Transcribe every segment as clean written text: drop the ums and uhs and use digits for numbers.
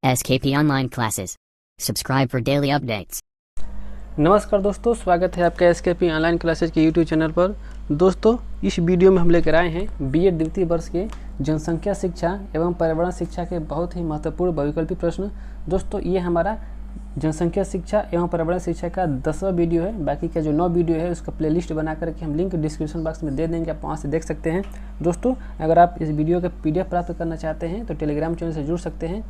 SKP Online Classes. Subscribe for daily updates. नमस्कार दोस्तों, स्वागत है आपका SKP ऑनलाइन क्लासेज के यूट्यूब चैनल पर। दोस्तों, इस वीडियो में हम लेकर आए हैं बीएड द्वितीय वर्ष के जनसंख्या शिक्षा एवं पर्यावरण शिक्षा के बहुत ही महत्वपूर्ण बहुविकल्पी प्रश्न। दोस्तों, ये हमारा जनसंख्या शिक्षा एवं पर्यावरण शिक्षा का 10वां वीडियो है। बाकी का जो 9 वीडियो है उसका प्लेलिस्ट बना करके हम लिंक डिस्क्रिप्शन बॉक्स में दे देंगे, आप वहाँ से देख सकते हैं। दोस्तों, अगर आप इस वीडियो का PDF प्राप्त करना चाहते हैं तो टेलीग्राम चैनल से जुड़ सकते हैं,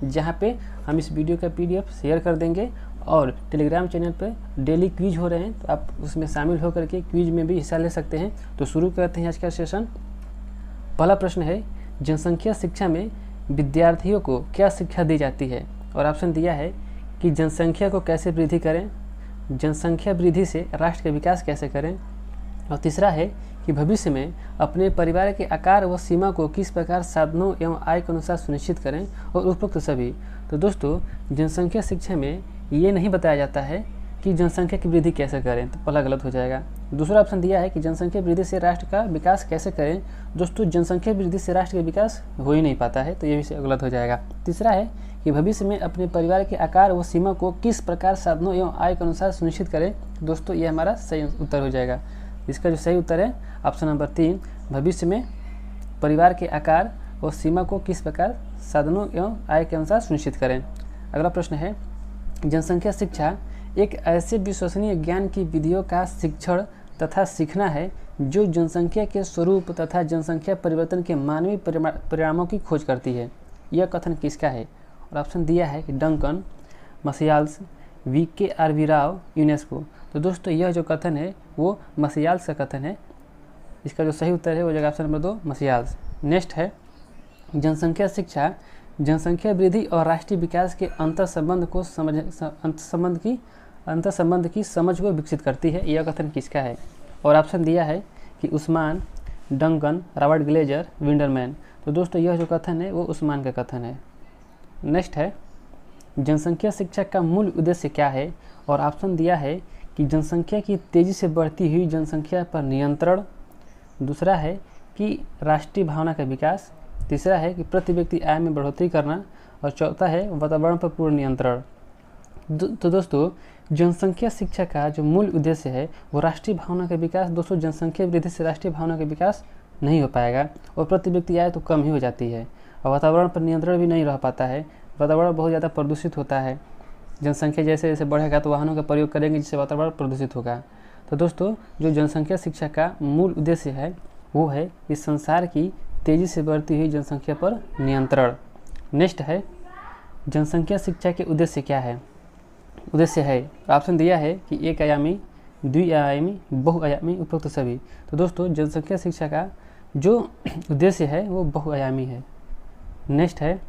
जहाँ पे हम इस वीडियो का PDF शेयर कर देंगे और टेलीग्राम चैनल पर डेली क्विज हो रहे हैं, तो आप उसमें शामिल होकर के क्विज में भी हिस्सा ले सकते हैं। तो शुरू करते हैं आज का सेशन। पहला प्रश्न है, जनसंख्या शिक्षा में विद्यार्थियों को क्या शिक्षा दी जाती है? और ऑप्शन दिया है कि जनसंख्या को कैसे वृद्धि करें, जनसंख्या वृद्धि से राष्ट्र का विकास कैसे करें, और तीसरा है कि भविष्य में अपने परिवार के आकार व सीमा को किस प्रकार साधनों एवं आय के अनुसार सुनिश्चित करें, और उपरोक्त सभी। तो दोस्तों, जनसंख्या शिक्षा में ये नहीं बताया जाता है कि जनसंख्या की वृद्धि कैसे करें, तो पहला गलत हो जाएगा। दूसरा ऑप्शन दिया है कि जनसंख्या वृद्धि से राष्ट्र का विकास कैसे करें। दोस्तों, जनसंख्या वृद्धि से राष्ट्र का विकास हो ही नहीं पाता है, तो ये भी गलत हो जाएगा। तीसरा है कि भविष्य में अपने परिवार के आकार व सीमा को किस प्रकार साधनों एवं आय के अनुसार सुनिश्चित करें। दोस्तों, ये हमारा सही उत्तर हो जाएगा। इसका जो सही उत्तर है ऑप्शन नंबर 3, भविष्य में परिवार के आकार व सीमा को किस प्रकार साधनों एवं आय के अनुसार सुनिश्चित करें। अगला प्रश्न है, जनसंख्या शिक्षा एक ऐसे विश्वसनीय ज्ञान की विधियों का शिक्षण तथा सीखना है जो जनसंख्या के स्वरूप तथा जनसंख्या परिवर्तन के मानवीय परिणामों की खोज करती है। यह कथन किसका है? और ऑप्शन दिया है कि डंकन, मसियाल्स, VKRV राव, यूनेस्को। तो दोस्तों, यह जो कथन है वो मसियाल्स का कथन है। इसका जो सही उत्तर है वो जगह ऑप्शन नंबर 2, मसियाल्स। नेक्स्ट है, जनसंख्या शिक्षा जनसंख्या वृद्धि और राष्ट्रीय विकास के अंतर संबंध की समझ को विकसित करती है। यह कथन किसका है? और ऑप्शन दिया है कि उस्मान, डंकन, रॉबर्ट ग्लेजर, विंडरमैन। तो दोस्तों, यह जो कथन है वो उस्मान का कथन है। नेक्स्ट है, जनसंख्या शिक्षा का मूल उद्देश्य क्या है? और ऑप्शन दिया है कि जनसंख्या की तेज़ी से बढ़ती हुई जनसंख्या पर नियंत्रण। दूसरा है कि राष्ट्रीय भावना का विकास। तीसरा है कि प्रति व्यक्ति आय में बढ़ोतरी करना, और चौथा है वातावरण पर पूर्ण नियंत्रण। तो दोस्तों, जनसंख्या शिक्षा का जो मूल उद्देश्य है वो राष्ट्रीय भावना का विकास। दोस्तों, जनसंख्या वृद्धि से राष्ट्रीय भावना का विकास नहीं हो पाएगा, और प्रति व्यक्ति आय तो कम ही हो जाती है, और वातावरण पर नियंत्रण भी नहीं रह पाता है। वातावरण बहुत ज़्यादा प्रदूषित होता है। जनसंख्या जैसे जैसे बढ़ेगा तो वाहनों का प्रयोग करेंगे, जिससे वातावरण प्रदूषित होगा। तो दोस्तों, जो जनसंख्या शिक्षा का मूल उद्देश्य है वो है इस संसार की तेज़ी से बढ़ती हुई जनसंख्या पर नियंत्रण। नेक्स्ट है, जनसंख्या शिक्षा के उद्देश्य क्या है? उद्देश्य है, ऑप्शन दिया है कि एक आयामी, द्विआयामी, बहुआयामी, उपरोक्त सभी। तो दोस्तों, जनसंख्या शिक्षा का जो उद्देश्य है वो बहुआयामी है। नेक्स्ट है,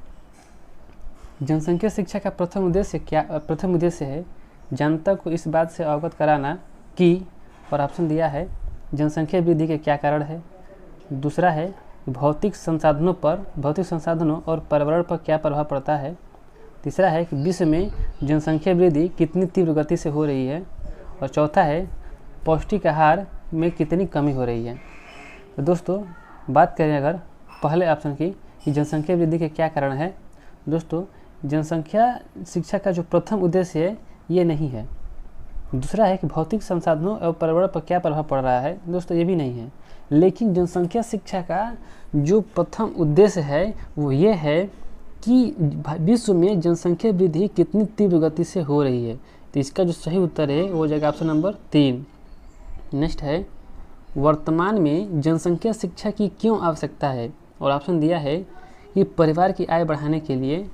जनसंख्या शिक्षा का प्रथम उद्देश्य है जनता को इस बात से अवगत कराना कि, और ऑप्शन दिया है जनसंख्या वृद्धि के क्या कारण है। दूसरा है भौतिक संसाधनों और पर्यावरण पर क्या प्रभाव पड़ता है। तीसरा है कि विश्व में जनसंख्या वृद्धि कितनी तीव्र गति से हो रही है, और चौथा है पौष्टिक आहार में कितनी कमी हो रही है। तो दोस्तों, बात करें अगर पहले ऑप्शन की कि जनसंख्या वृद्धि के क्या कारण है, दोस्तों, जनसंख्या शिक्षा का जो प्रथम उद्देश्य है ये नहीं है। दूसरा है कि भौतिक संसाधनों और पर्यावरण पर क्या प्रभाव पड़ रहा है, दोस्तों, ये भी नहीं है। लेकिन जनसंख्या शिक्षा का जो प्रथम उद्देश्य है वो ये है कि विश्व में जनसंख्या वृद्धि कितनी तीव्र गति से हो रही है। तो इसका जो सही उत्तर है वो जगह ऑप्शन नंबर 3। नेक्स्ट है, वर्तमान में जनसंख्या शिक्षा की क्यों आवश्यकता है? और ऑप्शन दिया है कि परिवार की आय बढ़ाने के लिए,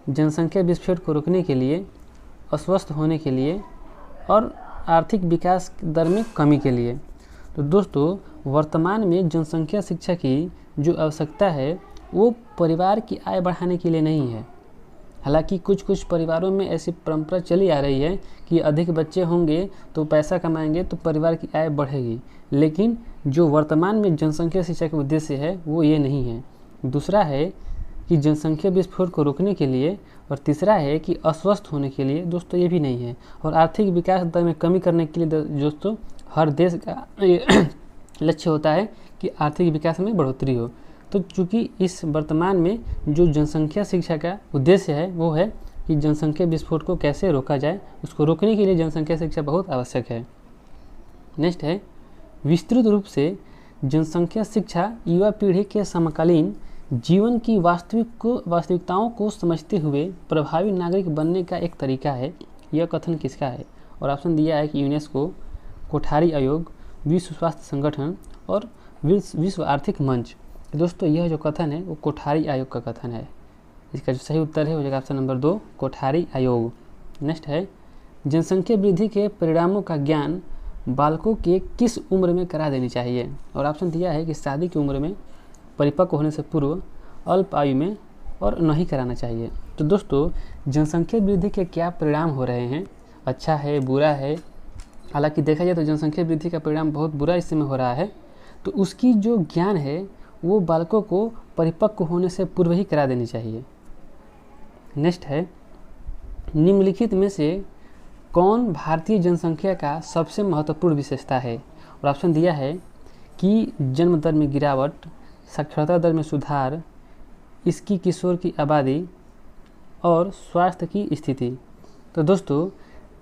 जनसंख्या विस्फोट को रोकने के लिए, अस्वस्थ होने के लिए, और आर्थिक विकास दर में कमी के लिए। तो दोस्तों, वर्तमान में जनसंख्या शिक्षा की जो आवश्यकता है वो परिवार की आय बढ़ाने के लिए नहीं है। हालांकि कुछ परिवारों में ऐसी परंपरा चली आ रही है कि अधिक बच्चे होंगे तो पैसा कमाएंगे तो परिवार की आय बढ़ेगी, लेकिन जो वर्तमान में जनसंख्या शिक्षा का उद्देश्य है वो ये नहीं है। दूसरा है कि जनसंख्या विस्फोट को रोकने के लिए, और तीसरा है कि अस्वस्थ होने के लिए। दोस्तों, ये भी नहीं है। और आर्थिक विकास दर में कमी करने के लिए दोस्तों हर देश का लक्ष्य होता है कि आर्थिक विकास में बढ़ोतरी हो। तो चूँकि इस वर्तमान में जो जनसंख्या शिक्षा का उद्देश्य है वो है कि जनसंख्या विस्फोट को कैसे रोका जाए, उसको रोकने के लिए जनसंख्या शिक्षा बहुत आवश्यक है। नेक्स्ट है, विस्तृत रूप से जनसंख्या शिक्षा युवा पीढ़ी के समकालीन जीवन की वास्तविकताओं को समझते हुए प्रभावी नागरिक बनने का एक तरीका है। यह कथन किसका है? और ऑप्शन दिया है कि यूनेस्को, कोठारी आयोग, विश्व स्वास्थ्य संगठन और विश्व आर्थिक मंच। दोस्तों यह जो कथन है वो कोठारी आयोग का कथन है। इसका जो सही उत्तर है हो जाएगा ऑप्शन नंबर 2, कोठारी आयोग। नेक्स्ट है, जनसंख्या वृद्धि के परिणामों का ज्ञान बालकों के किस उम्र में करा देनी चाहिए? और ऑप्शन दिया है कि शादी की उम्र में, परिपक्व होने से पूर्व, अल्प आयु में और नहीं कराना चाहिए। तो दोस्तों जनसंख्या वृद्धि के क्या परिणाम हो रहे हैं, अच्छा है बुरा है? हालांकि देखा जाए तो जनसंख्या वृद्धि का परिणाम बहुत बुरा इस समय हो रहा है, तो उसकी जो ज्ञान है वो बालकों को परिपक्व होने से पूर्व ही करा देनी चाहिए। नेक्स्ट है, निम्नलिखित में से कौन भारतीय जनसंख्या का सबसे महत्वपूर्ण विशेषता है? और ऑप्शन दिया है कि जन्म दर में गिरावट, साक्षरता दर में सुधार, इसकी किशोर की आबादी और स्वास्थ्य की स्थिति। तो दोस्तों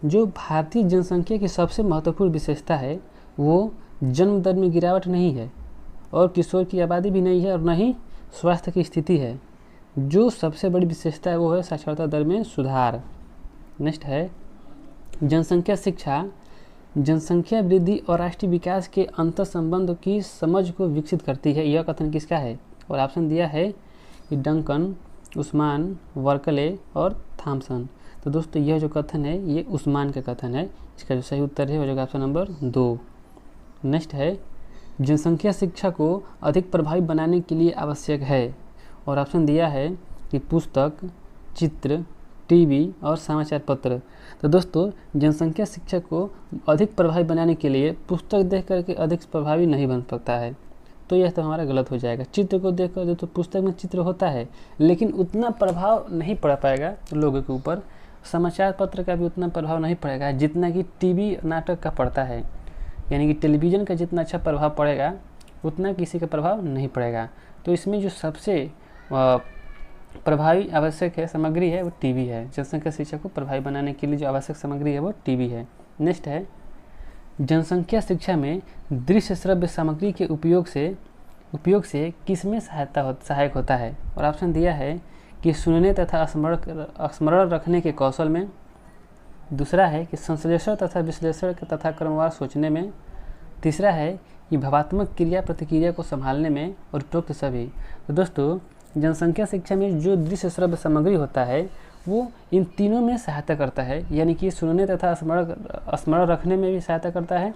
जो भारतीय जनसंख्या की सबसे महत्वपूर्ण विशेषता है वो जन्म दर में गिरावट नहीं है और किशोर की आबादी भी नहीं है और न ही स्वास्थ्य की स्थिति है। जो सबसे बड़ी विशेषता है वो है साक्षरता दर में सुधार। नेक्स्ट है, जनसंख्या शिक्षा जनसंख्या वृद्धि और राष्ट्रीय विकास के अंतर संबंध की समझ को विकसित करती है। यह कथन किसका है? और ऑप्शन दिया है कि डंकन, उस्मान, वर्कले और थॉमसन। तो दोस्तों यह जो कथन है ये उस्मान का कथन है। इसका जो सही उत्तर है हो जाएगा ऑप्शन नंबर 2। नेक्स्ट है, जनसंख्या शिक्षा को अधिक प्रभावी बनाने के लिए आवश्यक है। और ऑप्शन दिया है कि पुस्तक, चित्र, टीवी और समाचार पत्र। तो दोस्तों जनसंख्या शिक्षा को अधिक प्रभावी बनाने के लिए पुस्तक देख करके अधिक प्रभावी नहीं बन सकता है, तो यह तो हमारा गलत हो जाएगा। चित्र को देख कर तो पुस्तक में चित्र होता है लेकिन उतना प्रभाव नहीं पड़ पाएगा लोगों के ऊपर। समाचार पत्र का भी उतना प्रभाव नहीं पड़ेगा जितना कि टीवी नाटक का पड़ता है, यानी कि टेलीविज़न का जितना अच्छा प्रभाव पड़ेगा उतना किसी का प्रभाव नहीं पड़ेगा। तो इसमें जो सबसे प्रभावी आवश्यक है सामग्री है वो टीवी है। जनसंख्या शिक्षा को प्रभावी बनाने के लिए जो आवश्यक सामग्री है वो टीवी है। नेक्स्ट है, जनसंख्या शिक्षा में दृश्य श्रव्य सामग्री के उपयोग से किसमें सहायक होता है? और ऑप्शन दिया है कि सुनने तथा स्मरण रखने के कौशल में, दूसरा है कि संश्लेषण तथा विश्लेषण तथा क्रमवार सोचने में, तीसरा है कि भावात्मक क्रिया प्रतिक्रिया को संभालने में और उपरोक्त सभी। तो दोस्तों जनसंख्या शिक्षा में जो दृश्य श्रव्य सामग्री होता है वो इन तीनों में सहायता करता है, यानी कि सुनने तथा स्मरण रखने में भी सहायता करता है,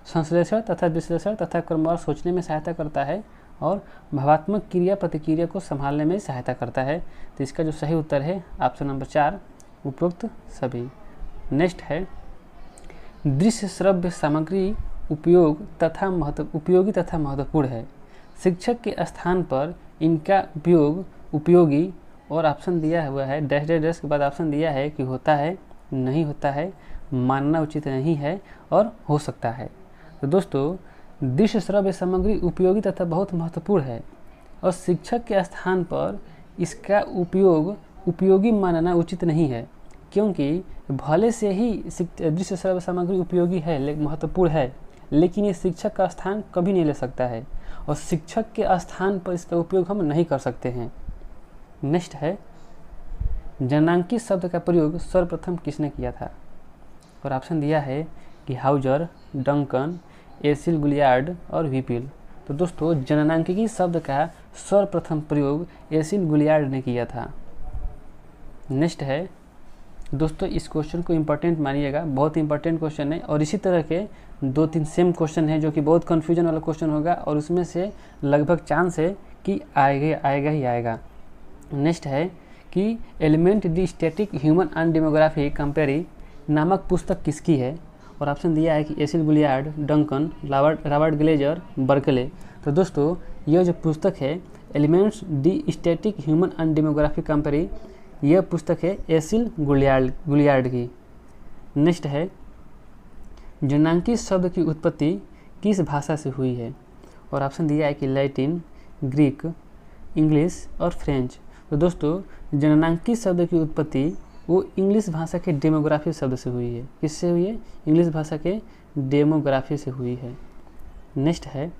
संश्लेषण तथा विश्लेषण तथा क्रमवार सोचने में सहायता करता है और भावात्मक क्रिया प्रतिक्रिया को संभालने में सहायता करता है। तो इसका जो सही उत्तर है ऑप्शन नंबर 4, उपरोक्त सभी। नेक्स्ट है, दृश्य श्रव्य सामग्री उपयोगी तथा महत्वपूर्ण है। शिक्षक के स्थान पर इनका उपयोग उपयोगी, और ऑप्शन दिया हुआ है डैश डैश डैश के बाद ऑप्शन दिया है कि होता है, नहीं होता है, मानना उचित नहीं है और हो सकता है। तो दोस्तों दृश्य श्रव्य सामग्री उपयोगी तथा बहुत महत्वपूर्ण है और शिक्षक के स्थान पर इसका उपयोग उपयोगी मानना उचित नहीं है, क्योंकि भले से ही दृश्य श्रव्य सामग्री उपयोगी है, महत्वपूर्ण है, लेकिन ये शिक्षक का स्थान कभी नहीं ले सकता है और शिक्षक के स्थान पर इसका उपयोग हम नहीं कर सकते हैं। नेक्स्ट है, जननांकी शब्द का प्रयोग सर्वप्रथम किसने किया था? और ऑप्शन दिया है कि हाउजर, डंकन, एसिल गुलियार्ड और व्हीपिल। तो दोस्तों जननांकिकी शब्द का सर्वप्रथम प्रयोग एसिल गुलियार्ड ने किया था। नेक्स्ट है दोस्तों, इस क्वेश्चन को इम्पोर्टेंट मानिएगा, बहुत इंपॉर्टेंट क्वेश्चन है और इसी तरह के 2-3 सेम क्वेश्चन है जो कि बहुत कन्फ्यूजन वाला क्वेश्चन होगा और उसमें से लगभग चांस है कि आएगा ही आएगा। नेक्स्ट है कि element the static human and demography कंपेरी नामक पुस्तक किसकी है? और ऑप्शन दिया है कि Achille Guillard, Duncan, Robert Glaser, Berkeley. तो दोस्तों यह जो पुस्तक है elements the static human and demography कंपेरी, यह पुस्तक है एसिल गुलियार्ड की। नेक्स्ट है, जननांकी शब्द की उत्पत्ति किस भाषा से हुई है? और ऑप्शन दिया है कि लैटिन, ग्रीक, इंग्लिश और फ्रेंच। तो दोस्तों जननांकी शब्द की उत्पत्ति वो इंग्लिश भाषा के डेमोग्राफी शब्द से हुई है। किससे हुई है? इंग्लिश भाषा के डेमोग्राफी से हुई है। नेक्स्ट है,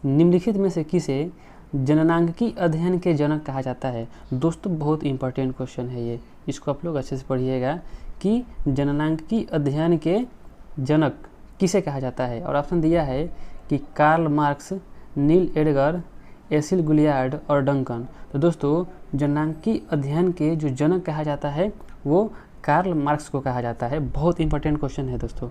निम्नलिखित में से किसे जननांकी अध्ययन के जनक कहा जाता है? दोस्तों बहुत इंपॉर्टेंट क्वेश्चन है ये, इसको आप लोग अच्छे से पढ़िएगा कि जननांकी अध्ययन के जनक किसे कहा जाता है। और ऑप्शन दिया है कि कार्ल मार्क्स, नील एडगर, एसिल गुलियार्ड और डंकन। तो दोस्तों जननांकी अध्ययन के जो जनक कहा जाता है वो कार्ल मार्क्स को कहा जाता है। बहुत इंपॉर्टेंट क्वेश्चन है दोस्तों।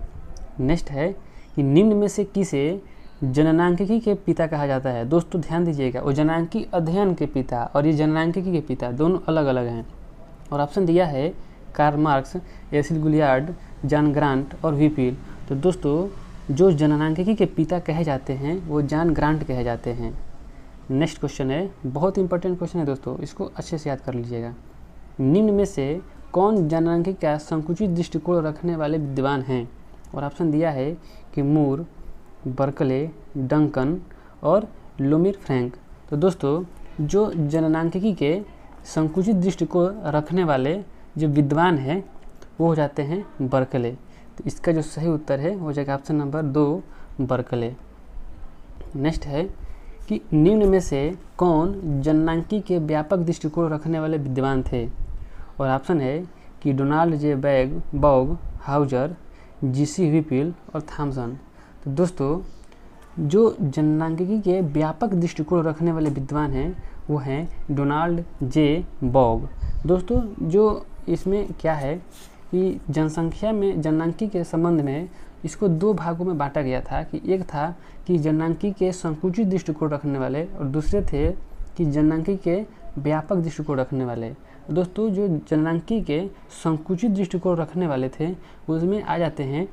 नेक्स्ट है कि निम्न में से किसे जननांकिकी के पिता कहा जाता है? दोस्तों ध्यान दीजिएगा, वो जननांकी अध्ययन के पिता और ये जननांकिकी के पिता दोनों अलग अलग हैं। और ऑप्शन दिया है Karl Marx, Achille Guillard, John Grant और व्हीपिल। तो दोस्तों जो जननांकिकी के पिता कहे जाते हैं वो जॉन ग्रांट कहे जाते हैं। नेक्स्ट क्वेश्चन है, बहुत इंपॉर्टेंट क्वेश्चन है दोस्तों, इसको अच्छे से याद कर लीजिएगा। निम्न में से कौन जननांकिकी का संकुचित दृष्टिकोण रखने वाले विद्वान हैं? और ऑप्शन दिया है कि मूर, बर्कले, डंकन और लुमिर फ्रैंक। तो दोस्तों जो जननांकिकी के संकुचित दृष्टिकोण रखने वाले जो विद्वान हैं वो हो जाते हैं बर्कले। तो इसका जो सही उत्तर है वो हो जाएगा ऑप्शन नंबर 2 बर्कले। नेक्स्ट है कि निम्न में से कौन जननांकी के व्यापक दृष्टिकोण रखने वाले विद्वान थे? और ऑप्शन है कि Donald J Bogue, Hauser, GC Whipple और थॉमसन। तो दोस्तों जो जननांकिकी के व्यापक दृष्टिकोण रखने वाले विद्वान हैं वो हैं डोनाल्ड जे बॉग। दोस्तों जो इसमें क्या है कि जनसंख्या में जननांकी के संबंध में इसको 2 भागों में बांटा गया था कि एक था कि जननांकी के संकुचित दृष्टिकोण रखने वाले और दूसरे थे कि जननांकी के व्यापक दृष्टिकोण रखने वाले। दोस्तों जो जननांकी के संकुचित दृष्टिकोण रखने वाले थे उसमें आ जाते हैं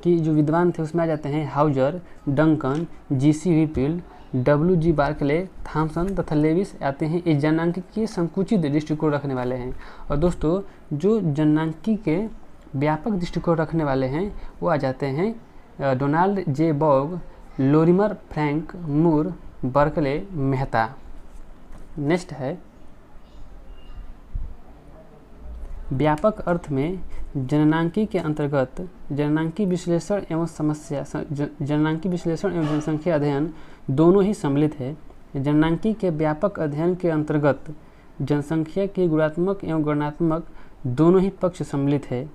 कि जो विद्वान थे उसमें आ जाते हैं Hauser, Duncan, GC Whipple, WG Barclay, Thompson तथा लेविस आते हैं। ये जननांकी के संकुचित दृष्टिकोण रखने वाले हैं। और दोस्तों जो जननांकी के व्यापक दृष्टिकोण रखने वाले हैं वो आ जाते हैं डोनाल्ड जे बॉग, लोरिमर फ्रैंक, मूर, बर्कले, मेहता। नेक्स्ट है, व्यापक अर्थ में जननांकी के अंतर्गत जननांकी विश्लेषण एवं जनसंख्या अध्ययन दोनों ही सम्मिलित है। जननांकी के व्यापक अध्ययन के अंतर्गत जनसंख्या के गुणात्मक एवं गणनात्मक दोनों ही पक्ष सम्मिलित है।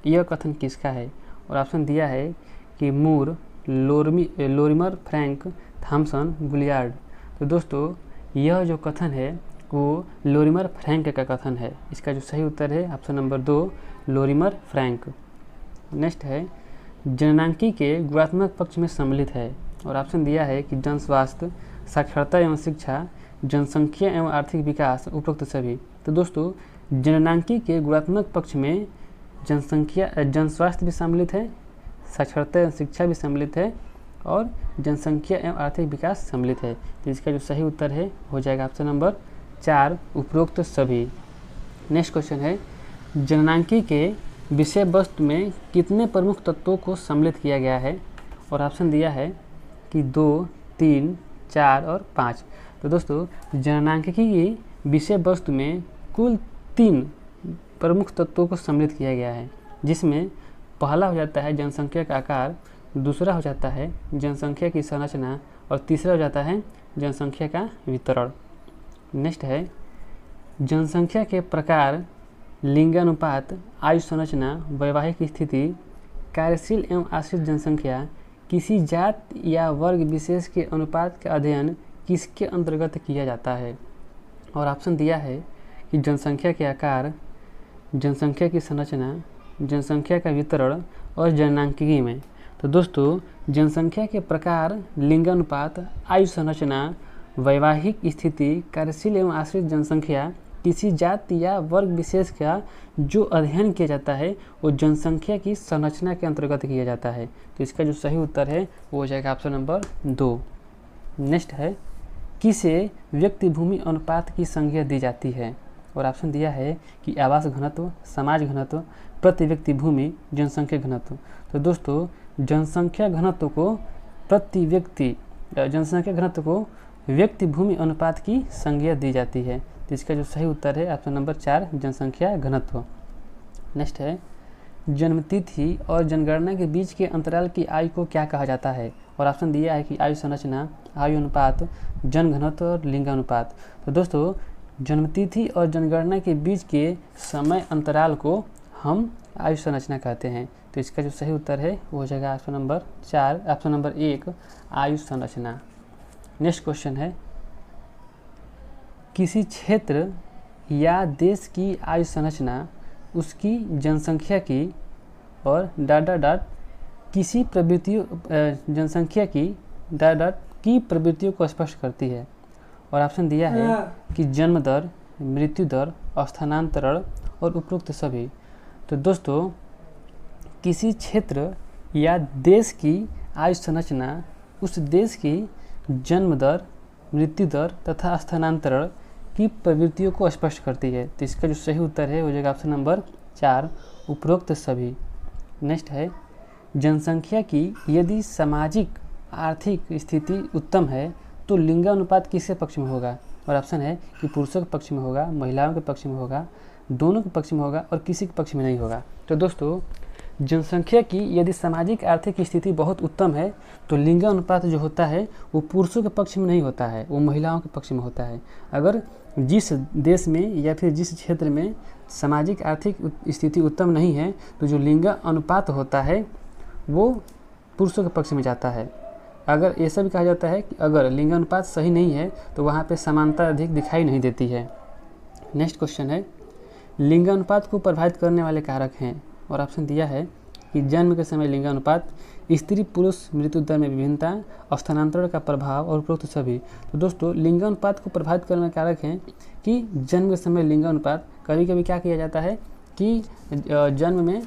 यह कथन किसका है? और ऑप्शन दिया है कि मूर, लोरिमर फ्रैंक, थॉमसन, गुलियार्ड। तो दोस्तों यह जो कथन है वो लोरिमर फ्रैंक का कथन है। इसका जो सही उत्तर है ऑप्शन नंबर 2 लोरिमर फ्रैंक। नेक्स्ट है, जननांकी के गुणात्मक पक्ष में सम्मिलित है। और ऑप्शन दिया है कि जनस्वास्थ्य, साक्षरता एवं शिक्षा, जनसंख्या एवं आर्थिक विकास, उपरोक्त सभी। तो दोस्तों जननांकी के गुणात्मक पक्ष में जनस्वास्थ्य भी सम्मिलित है, साक्षरता एवं शिक्षा भी सम्मिलित है और जनसंख्या एवं आर्थिक विकास सम्मिलित है। तो इसका जो सही उत्तर है हो जाएगा ऑप्शन नंबर 4 उपरोक्त सभी। नेक्स्ट क्वेश्चन है, जननांकी के विषय वस्तु में कितने प्रमुख तत्वों को सम्मिलित किया गया है? और ऑप्शन दिया है कि 2, 3, 4 और 5। तो दोस्तों जननांकिकी की विषय वस्तु में कुल 3 प्रमुख तत्वों को सम्मिलित किया गया है, जिसमें पहला हो जाता है जनसंख्या का आकार, दूसरा हो जाता है जनसंख्या की संरचना और तीसरा हो जाता है जनसंख्या का वितरण। नेक्स्ट है, जनसंख्या के प्रकार, लिंगानुपात, आयु संरचना, वैवाहिक स्थिति, कार्यशील एवं आश्रित जनसंख्या, किसी जात या वर्ग विशेष के अनुपात का अध्ययन किसके अंतर्गत किया जाता है? और ऑप्शन दिया है कि जनसंख्या के आकार, जनसंख्या की संरचना, जनसंख्या का वितरण और जननांकिकी में। तो दोस्तों जनसंख्या के प्रकार, लिंगानुपात, आयु संरचना, वैवाहिक स्थिति, कार्यशील एवं आश्रित जनसंख्या, किसी जाति या वर्ग विशेष का जो अध्ययन किया जाता है वो जनसंख्या की संरचना के अंतर्गत किया जाता है। तो इसका जो सही उत्तर है वो हो जाएगा ऑप्शन नंबर 2। नेक्स्ट है, किसे व्यक्ति भूमि अनुपात की संज्ञा दी जाती है? और ऑप्शन दिया है कि आवास घनत्व, समाज घनत्व, प्रति व्यक्ति भूमि, जनसंख्या घनत्व। तो दोस्तों जनसंख्या घनत्व को व्यक्ति भूमि अनुपात की संज्ञा दी जाती है? तो इसका जो सही उत्तर है ऑप्शन नंबर 4 जनसंख्या घनत्व। नेक्स्ट है जन्मतिथि और जनगणना के बीच के अंतराल की आयु को क्या कहा जाता है? और ऑप्शन दिया है कि आयु संरचना, आयु अनुपात, जनघनत्व और लिंगानुपात। तो दोस्तों जन्मतिथि और जनगणना के बीच के समय अंतराल को हम आयु संरचना कहते हैं। तो इसका जो सही उत्तर है वो हो जाएगा ऑप्शन नंबर 4, ऑप्शन नंबर 1 आयु संरचना। नेक्स्ट क्वेश्चन है किसी क्षेत्र या देश की आयु संरचना उसकी जनसंख्या की और किसी प्रवृत्तियों जनसंख्या की की प्रवृत्तियों को स्पष्ट करती है। और ऑप्शन दिया है कि जन्म दर, मृत्यु दर, स्थानांतरण और उपरोक्त सभी। तो दोस्तों किसी क्षेत्र या देश की आयु संरचना उस देश की जन्म दर, मृत्यु दर तथा स्थानांतरण की प्रवृत्तियों को स्पष्ट करती है। तो इसका जो सही उत्तर है हो जाएगा ऑप्शन नंबर 4 उपरोक्त सभी। नेक्स्ट है जनसंख्या की यदि सामाजिक आर्थिक स्थिति उत्तम है तो लिंगानुपात किसके पक्ष में होगा? और ऑप्शन है कि पुरुषों के पक्ष में होगा, महिलाओं के पक्ष में होगा, दोनों के पक्ष में होगा और किसी के पक्ष में नहीं होगा। तो दोस्तों जनसंख्या की यदि सामाजिक आर्थिक स्थिति बहुत उत्तम है तो लिंगानुपात जो होता है वो पुरुषों के पक्ष में नहीं होता है, वो महिलाओं के पक्ष में होता है। अगर जिस देश में या फिर जिस क्षेत्र में सामाजिक आर्थिक स्थिति उत्तम नहीं है तो जो लिंग अनुपात होता है वो पुरुषों के पक्ष में जाता है। अगर ऐसा भी कहा जाता है कि अगर लिंग अनुपात सही नहीं है तो वहाँ पे समानता अधिक दिखाई नहीं देती है। नेक्स्ट क्वेश्चन है लिंगानुपात को प्रभावित करने वाले कारक हैं? और ऑप्शन दिया है कि जन्म के समय लिंगानुपात, स्त्री पुरुष मृत्यु दर में विभिन्नता, स्थानांतरण का प्रभाव और उपरोक्त सभी। तो दोस्तों लिंगानुपात को प्रभावित करने वाले कारक हैं कि जन्म के समय लिंगानुपात, कभी कभी क्या किया जाता है कि जन्म में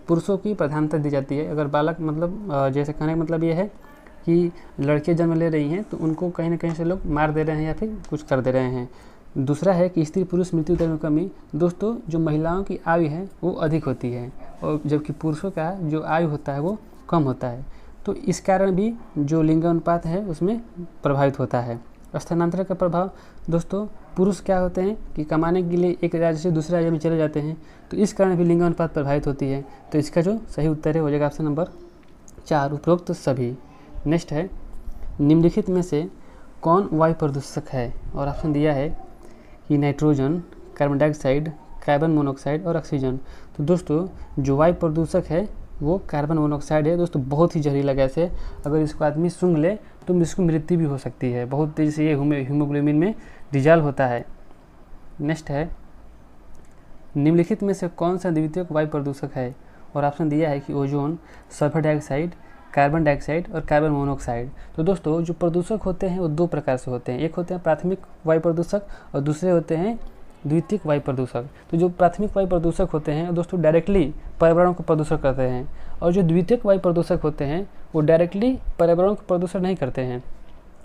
पुरुषों की प्रधानता दी जाती है। अगर बालक मतलब जैसे कहने का मतलब ये है कि लड़के जन्म ले रही हैं तो उनको कहीं ना कहीं से लोग मार दे रहे हैं या फिर कुछ कर दे रहे हैं। दूसरा है कि स्त्री पुरुष मृत्यु दर में कमी। दोस्तों जो महिलाओं की आयु है वो अधिक होती है और जबकि पुरुषों का जो आयु होता है वो कम होता है। तो इस कारण भी जो लिंगानुपात है उसमें प्रभावित होता है। स्थानांतरण का प्रभाव, दोस्तों पुरुष क्या होते हैं कि कमाने के लिए एक राज्य से दूसरे राज्य में चले जाते हैं तो इस कारण भी लिंगानुपात प्रभावित होती है। तो इसका जो सही उत्तर है हो जाएगा ऑप्शन नंबर 4 उपरोक्त सभी। नेक्स्ट है निम्नलिखित में से कौन वायु प्रदूषक है? और ऑप्शन दिया है कि nitrogen, carbon dioxide, carbon monoxide और ऑक्सीजन। तो दोस्तों जो वायु प्रदूषक है वो कार्बन मोनोऑक्साइड है। दोस्तों बहुत ही जहरीला गैस है, अगर इसको आदमी सूंघ ले तो इसको मृत्यु भी हो सकती है। बहुत तेज़ी से ये हीमोग्लोबिन में डिजॉल्व होता है। नेक्स्ट है निम्नलिखित में से कौन सा द्वितीयक वायु प्रदूषक है? और ऑप्शन दिया है कि ozone, sulphur dioxide, carbon dioxide और कार्बन मोनोऑक्साइड। तो दोस्तों जो प्रदूषक होते हैं वो दो प्रकार से होते हैं, एक होते हैं प्राथमिक वायु प्रदूषक और दूसरे होते हैं द्वितीयक वायु प्रदूषक। तो जो प्राथमिक वायु प्रदूषक होते हैं दोस्तों डायरेक्टली पर्यावरण को प्रदूषण करते हैं और जो द्वितीयक वायु प्रदूषक होते हैं वो डायरेक्टली पर्यावरण को प्रदूषण नहीं करते हैं,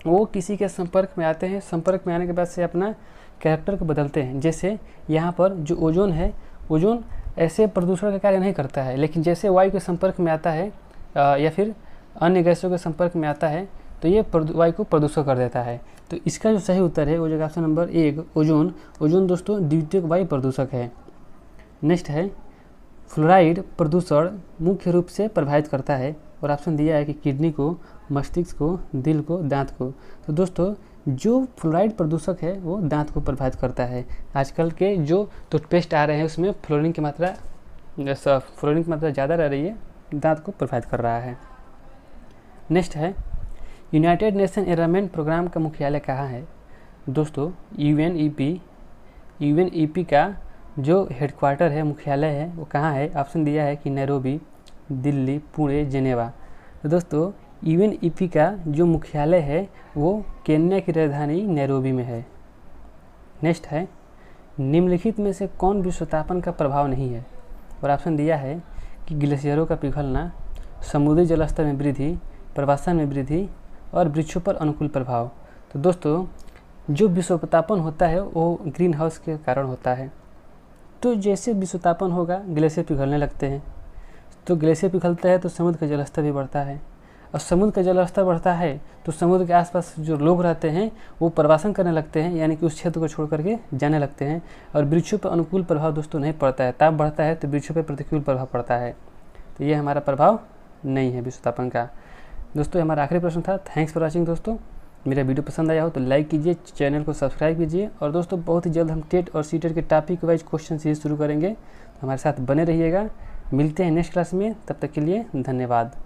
वो किसी के संपर्क में आते हैं, संपर्क में आने के बाद से अपना कैरेक्टर को बदलते हैं। जैसे यहाँ पर जो ओजोन है, ओजोन ऐसे प्रदूषण का कार्य नहीं करता है, लेकिन जैसे वायु के संपर्क में आता है या फिर अन्य गैसों के संपर्क में आता है तो ये वायु को प्रदूषण कर देता है। तो इसका जो सही उत्तर है वो जगह ऑप्शन नंबर 1 ओजोन। ओजोन दोस्तों द्वितीयक वायु प्रदूषक है। नेक्स्ट है फ्लोराइड प्रदूषण मुख्य रूप से प्रभावित करता है और ऑप्शन दिया है कि किडनी को, मस्तिष्क को, दिल को, दांत को। तो दोस्तों जो फ्लोराइड प्रदूषक है वो दांत को प्रभावित करता है। आजकल के जो टूथपेस्ट आ रहे हैं उसमें फ्लोरीन की मात्रा ज़्यादा रह रही है, दांत को प्रभावित कर रहा है। नेक्स्ट है यूनाइटेड नेशन एनवायरनमेंट प्रोग्राम का मुख्यालय कहाँ है? दोस्तों यूएनईपी का जो हेडक्वार्टर है, मुख्यालय है वो कहाँ है? ऑप्शन दिया है कि नैरोबी, दिल्ली, पुणे, जेनेवा। तो दोस्तों यूएनईपी का जो मुख्यालय है वो केन्या की राजधानी नैरोबी में है। नेक्स्ट है निम्नलिखित में से कौन विश्वतापन का प्रभाव नहीं है? और ऑप्शन दिया है कि ग्लेशियरों का पिघलना, समुद्री जलस्तर में वृद्धि, प्रवासन में वृद्धि और वृक्षों पर अनुकूल प्रभाव। तो दोस्तों जो विश्वतापन होता है वो ग्रीन हाउस के कारण होता है। तो जैसे विश्वतापन होगा ग्लेशियर पिघलने लगते हैं, तो ग्लेशियर पिघलता है तो समुद्र का जलस्तर भी बढ़ता है। और समुद्र का जल स्तर बढ़ता है तो समुद्र के आसपास जो लोग रहते हैं वो प्रवासन करने लगते हैं, यानी कि उस क्षेत्र को छोड़ करके जाने लगते हैं। और वृक्षों पर अनुकूल प्रभाव दोस्तों नहीं पड़ता है, ताप बढ़ता है तो वृक्षों पर प्रतिकूल प्रभाव पड़ता है। तो ये हमारा प्रभाव नहीं है विश्व तापन का। दोस्तों हमारा आखिरी प्रश्न था। थैंक्स फॉर वॉचिंग दोस्तों। मेरा वीडियो पसंद आया हो तो लाइक कीजिए, चैनल को सब्सक्राइब कीजिए। और दोस्तों बहुत ही जल्द हम टेट और सीटेट के टॉपिक वाइज क्वेश्चन सीरीज शुरू करेंगे, तो हमारे साथ बने रहिएगा। मिलते हैं नेक्स्ट क्लास में, तब तक के लिए धन्यवाद।